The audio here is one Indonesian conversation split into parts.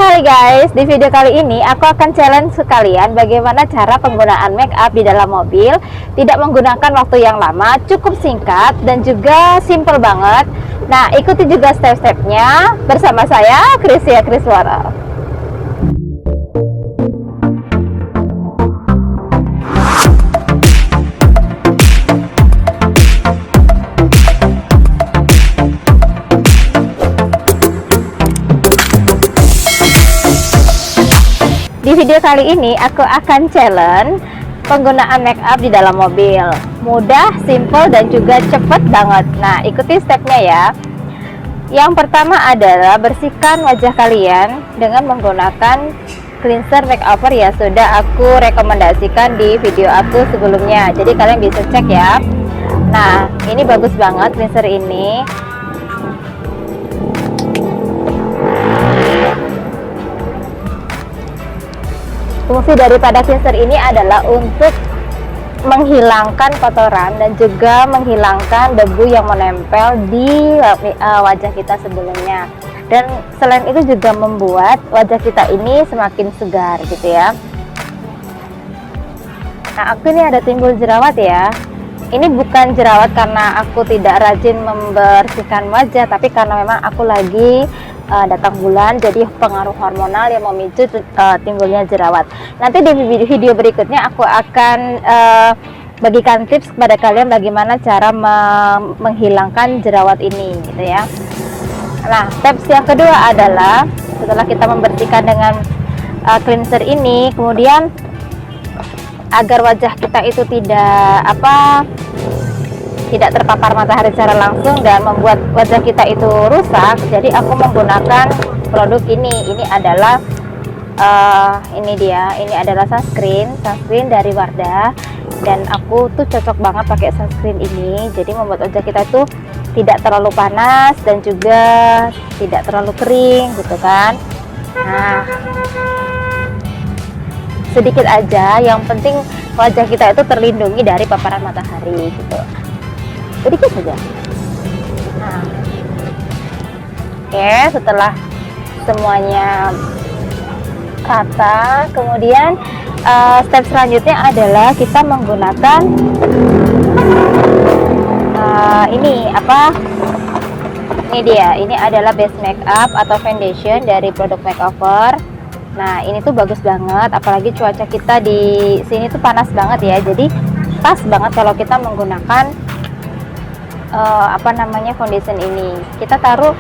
Hai guys, di video kali ini aku akan challenge sekalian bagaimana cara penggunaan make up di dalam mobil. Tidak menggunakan waktu yang lama, cukup singkat dan juga simple banget. Nah, ikuti juga step-stepnya bersama saya, Krisya Kriswara. Di video kali ini aku akan challenge penggunaan make up di dalam mobil. Mudah, simple dan juga cepet banget. Nah, ikuti stepnya ya. Yang pertama adalah bersihkan wajah kalian dengan menggunakan cleanser makeover ya, sudah aku rekomendasikan di video aku sebelumnya. Jadi kalian bisa cek ya. Nah, ini bagus banget cleanser ini. Fungsi daripada cleanser ini adalah untuk menghilangkan kotoran dan juga menghilangkan debu yang menempel di wajah kita sebelumnya. Dan selain itu juga membuat wajah kita ini semakin segar gitu ya. Nah, aku ini ada timbul jerawat ya. Ini bukan jerawat karena aku tidak rajin membersihkan wajah, tapi karena memang aku lagi datang bulan, jadi pengaruh hormonal yang memicu timbulnya jerawat. Nanti di video berikutnya aku akan bagikan tips kepada kalian bagaimana cara menghilangkan jerawat ini gitu ya. Nah, tips yang kedua adalah setelah kita membersihkan dengan cleanser ini, kemudian agar wajah kita itu tidak terpapar matahari secara langsung dan membuat wajah kita itu rusak, jadi aku menggunakan produk ini. Ini adalah ini adalah sunscreen dari Wardah, dan aku tuh cocok banget pakai sunscreen ini. Jadi membuat wajah kita tuh tidak terlalu panas dan juga tidak terlalu kering gitu kan. Nah, sedikit aja, yang penting wajah kita itu terlindungi dari paparan matahari gitu. Sedikit saja. Nah, oke, setelah semuanya rata, kemudian step selanjutnya adalah kita menggunakan ini adalah base makeup atau foundation dari produk makeover. Nah, ini tuh bagus banget, apalagi cuaca kita di sini tuh panas banget ya, jadi pas banget kalau kita menggunakan foundation ini. Kita taruh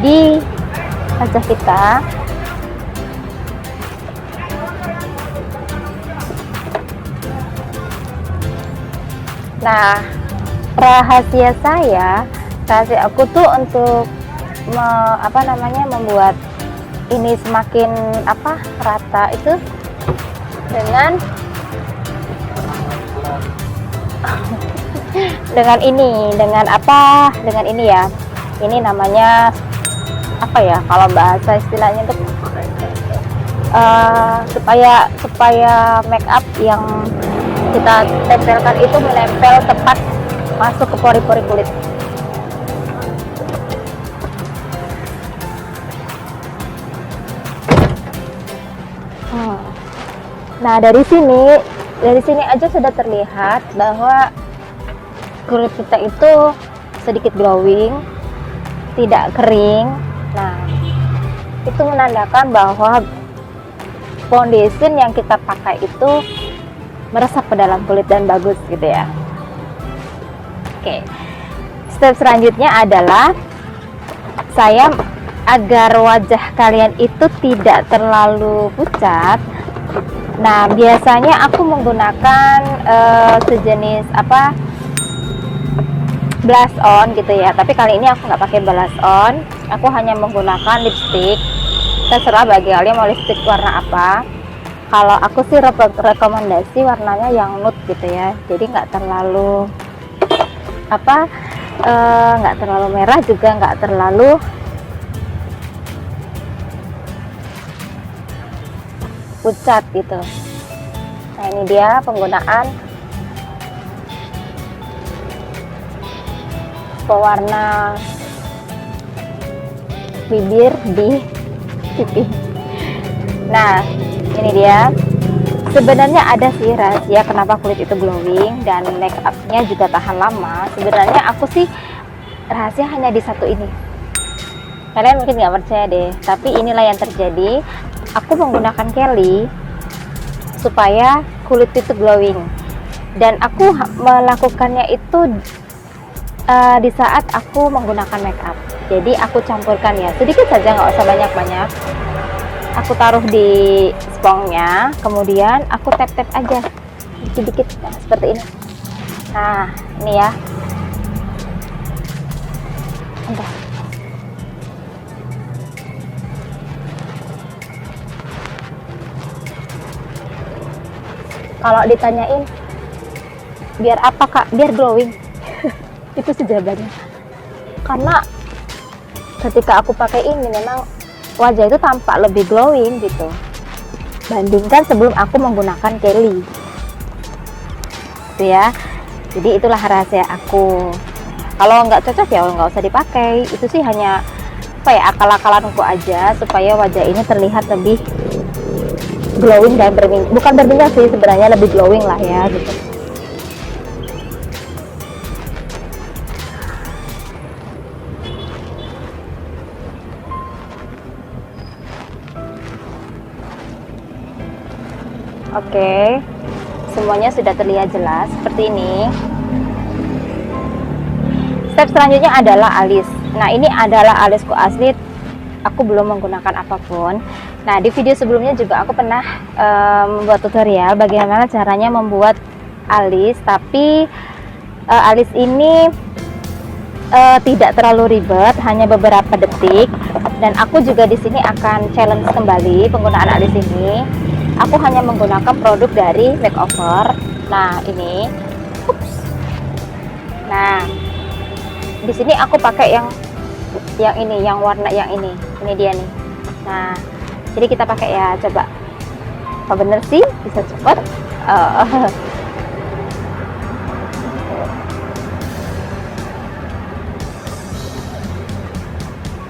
di wajah kita. Nah, rahasia aku tuh untuk membuat ini semakin rata itu dengan ini ya. Ini namanya kalau bahasa istilahnya itu supaya make up yang kita tempelkan itu menempel tepat masuk ke pori-pori kulit. Nah, dari sini aja sudah terlihat bahwa kulit kita itu sedikit glowing, tidak kering. Nah, itu menandakan bahwa foundation yang kita pakai itu meresap ke dalam kulit dan bagus gitu ya. Oke, step selanjutnya adalah agar wajah kalian itu tidak terlalu pucat. Nah, biasanya aku menggunakan sejenis blush on gitu ya, tapi kali ini aku nggak pakai blush on, aku hanya menggunakan lipstick. Terserah bagi kalian mau lipstick warna apa. Kalau aku sih rekomendasi warnanya yang nude gitu ya, jadi nggak terlalu merah juga nggak terlalu pucat gitu. Nah, ini dia penggunaan pewarna bibir di pipi. Nah, ini dia. Sebenarnya ada sih rahasia kenapa kulit itu glowing dan make upnya juga tahan lama. Sebenarnya aku sih rahasia hanya di satu ini. Kalian mungkin nggak percaya deh, tapi inilah yang terjadi. Aku menggunakan Kelly supaya kulit itu glowing, dan aku melakukannya itu di saat aku menggunakan make up. Jadi aku campurkan ya sedikit saja, nggak usah banyak-banyak. Aku taruh di spongnya, kemudian aku tap-tap aja sedikit, nah, seperti ini. Nah, ini ya. Bentar. Kalau ditanyain biar apa kak, biar glowing. Itu sih jawabannya. Karena ketika aku pakai ini memang wajah itu tampak lebih glowing gitu, bandingkan sebelum aku menggunakan Kelly gitu ya. Jadi itulah rahasia aku. Kalau nggak cocok ya nggak usah dipakai. Itu sih hanya apa ya, akal-akalanku aja supaya wajah ini terlihat lebih glowing dan bukan berminyak sih sebenarnya, lebih glowing lah ya gitu. Oke, semuanya sudah terlihat jelas seperti ini. Step selanjutnya adalah alis. Nah, ini adalah alisku asli, aku belum menggunakan apapun. Nah, di video sebelumnya juga aku pernah membuat tutorial bagaimana caranya membuat alis, tapi alis ini tidak terlalu ribet, hanya beberapa detik. Dan aku juga di sini akan challenge kembali penggunaan alis ini. Aku hanya menggunakan produk dari Makeover. Nah, ini. Ups. Nah, di sini aku pakai yang ini, yang warna yang ini. Ini dia nih. Nah, jadi kita pakai ya, coba. Apa bener sih bisa cepet?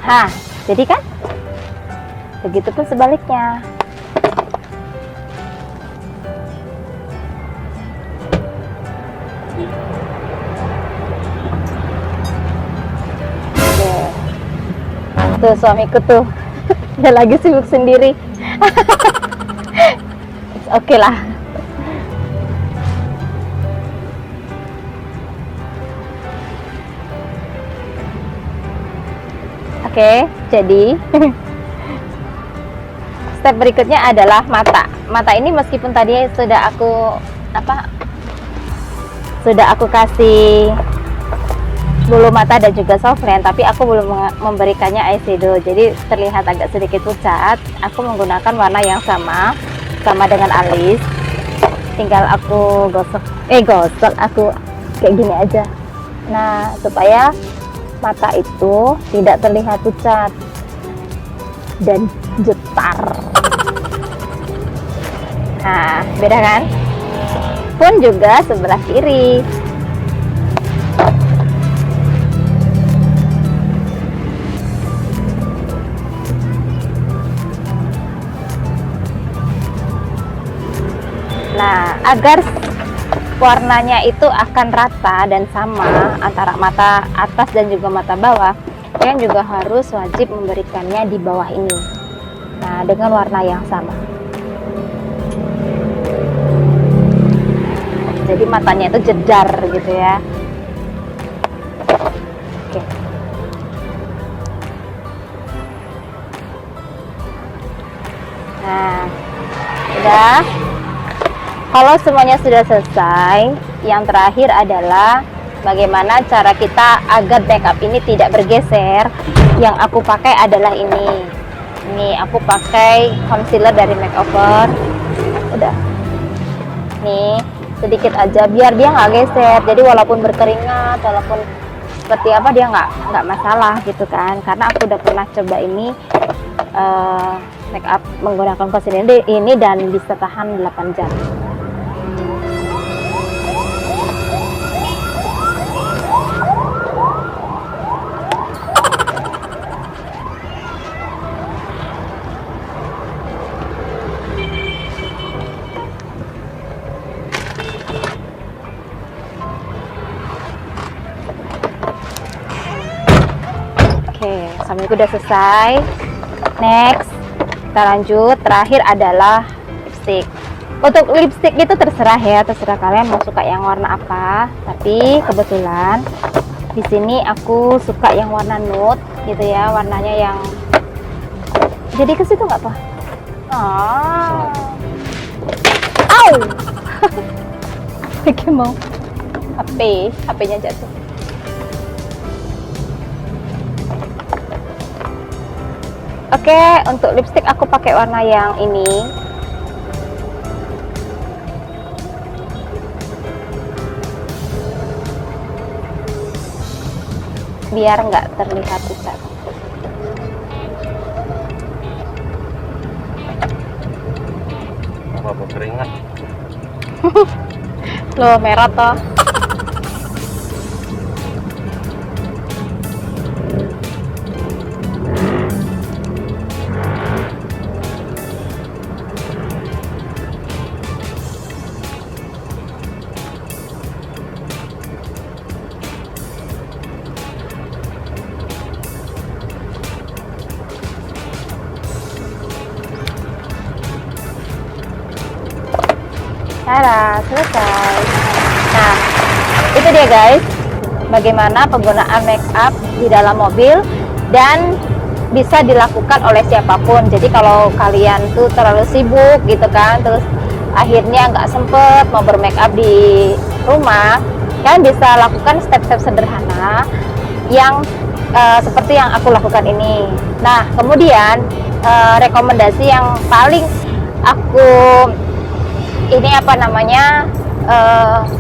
Hah, jadi kan? Begitupun sebaliknya. Tuh suamiku tuh dia lagi sibuk sendiri. Oke lah. Oke, jadi step berikutnya adalah mata. Mata ini meskipun tadi sudah aku kasih bulu mata dan juga soft lens, tapi aku belum memberikannya eyeshadow, jadi terlihat agak sedikit pucat. Aku menggunakan warna yang sama dengan alis, tinggal aku gosok aku kayak gini aja. Nah, supaya mata itu tidak terlihat pucat dan jutar. Nah, beda kan? Pun juga sebelah kiri. Nah, agar warnanya itu akan rata dan sama antara mata atas dan juga mata bawah, kalian juga harus wajib memberikannya di bawah ini. Nah, dengan warna yang sama. Jadi matanya itu jedar gitu ya. Oke. Nah, udah. Kalau semuanya sudah selesai, yang terakhir adalah bagaimana cara kita agar makeup ini tidak bergeser. Yang aku pakai adalah ini. Ini aku pakai concealer dari Makeover. Udah. Nih, sedikit aja biar dia nggak geser. Jadi walaupun berkeringat, walaupun seperti apa, dia nggak masalah gitu kan. Karena aku udah pernah coba ini makeup menggunakan concealer ini dan bisa tahan 8 jam. udah selesai. Next, kita lanjut. Terakhir adalah lipstick. Untuk lipstick itu terserah ya, terserah kalian mau suka yang warna apa. Tapi kebetulan di sini aku suka yang warna nude gitu ya, warnanya yang jadi ke situ nggak apa? Au! Lagi mau HP-nya jatuh. Oke, untuk lipstick aku pakai warna yang ini. Biar nggak terlihat pucat. Apa keringat? Loh, merah toh. Tada, selesai. Nah, itu dia guys, bagaimana penggunaan make up di dalam mobil dan bisa dilakukan oleh siapapun. Jadi kalau kalian tuh terlalu sibuk gitu kan, terus akhirnya nggak sempet mau bermake up di rumah, kalian bisa lakukan step-step sederhana yang seperti yang aku lakukan ini. Nah, kemudian rekomendasi yang paling aku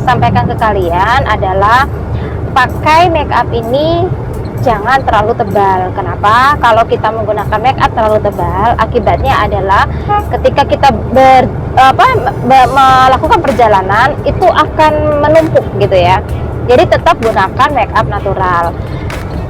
sampaikan ke kalian adalah pakai make up ini jangan terlalu tebal. Kenapa? Kalau kita menggunakan make up terlalu tebal, akibatnya adalah ketika kita melakukan perjalanan itu akan menumpuk gitu ya. Jadi tetap gunakan make up natural.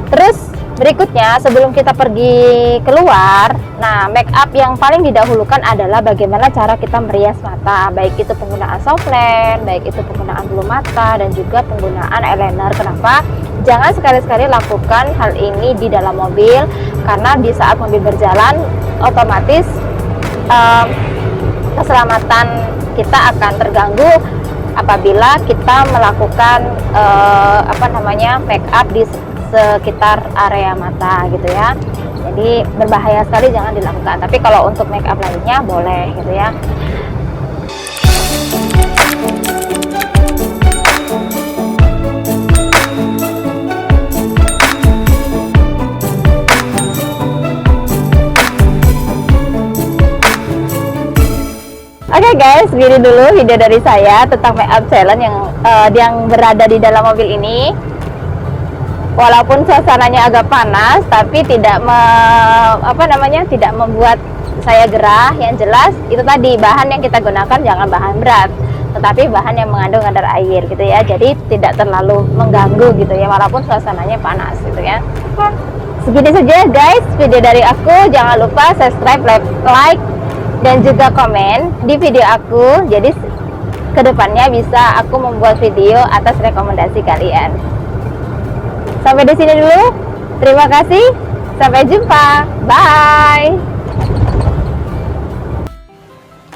Terus berikutnya, sebelum kita pergi keluar, nah make up yang paling didahulukan adalah bagaimana cara kita merias mata, baik itu penggunaan soft lens, baik itu penggunaan bulu mata, dan juga penggunaan eyeliner. Kenapa? Jangan sekali-sekali lakukan hal ini di dalam mobil, karena di saat mobil berjalan, otomatis keselamatan kita akan terganggu apabila kita melakukan make up di sekitar area mata gitu ya. Jadi berbahaya sekali, jangan dilakukan. Tapi kalau untuk make up lainnya boleh gitu ya. Oke guys, gini dulu video dari saya tentang make up challenge yang berada di dalam mobil ini. Walaupun suasananya agak panas, tapi tidak tidak membuat saya gerah. Yang jelas itu tadi, bahan yang kita gunakan jangan bahan berat, tetapi bahan yang mengandung kadar air gitu ya. Jadi tidak terlalu mengganggu gitu ya, walaupun suasananya panas gitu ya. Segini saja guys video dari aku. Jangan lupa subscribe, like dan juga komen di video aku. Jadi kedepannya bisa aku membuat video atas rekomendasi kalian. Sampai di sini dulu. Terima kasih. Sampai jumpa. Bye.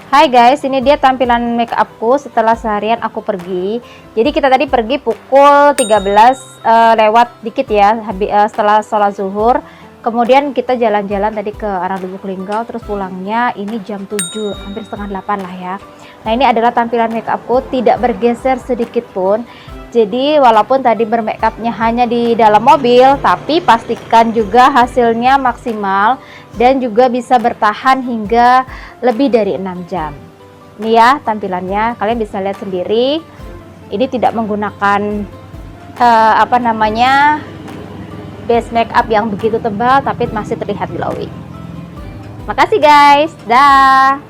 Hai guys, ini dia tampilan make upku setelah seharian aku pergi. Jadi kita tadi pergi pukul 13 lewat dikit ya, setelah sholat zuhur. Kemudian kita jalan-jalan tadi ke arah Lubuk Linggau, terus pulangnya ini jam 7, hampir setengah 8 lah ya. Nah, ini adalah tampilan make upku, tidak bergeser sedikit pun. Jadi walaupun tadi bermake upnya hanya di dalam mobil, tapi pastikan juga hasilnya maksimal dan juga bisa bertahan hingga lebih dari 6 jam. Ini ya tampilannya, kalian bisa lihat sendiri. Ini tidak menggunakan base make up yang begitu tebal, tapi masih terlihat glowing. Makasih guys, dah.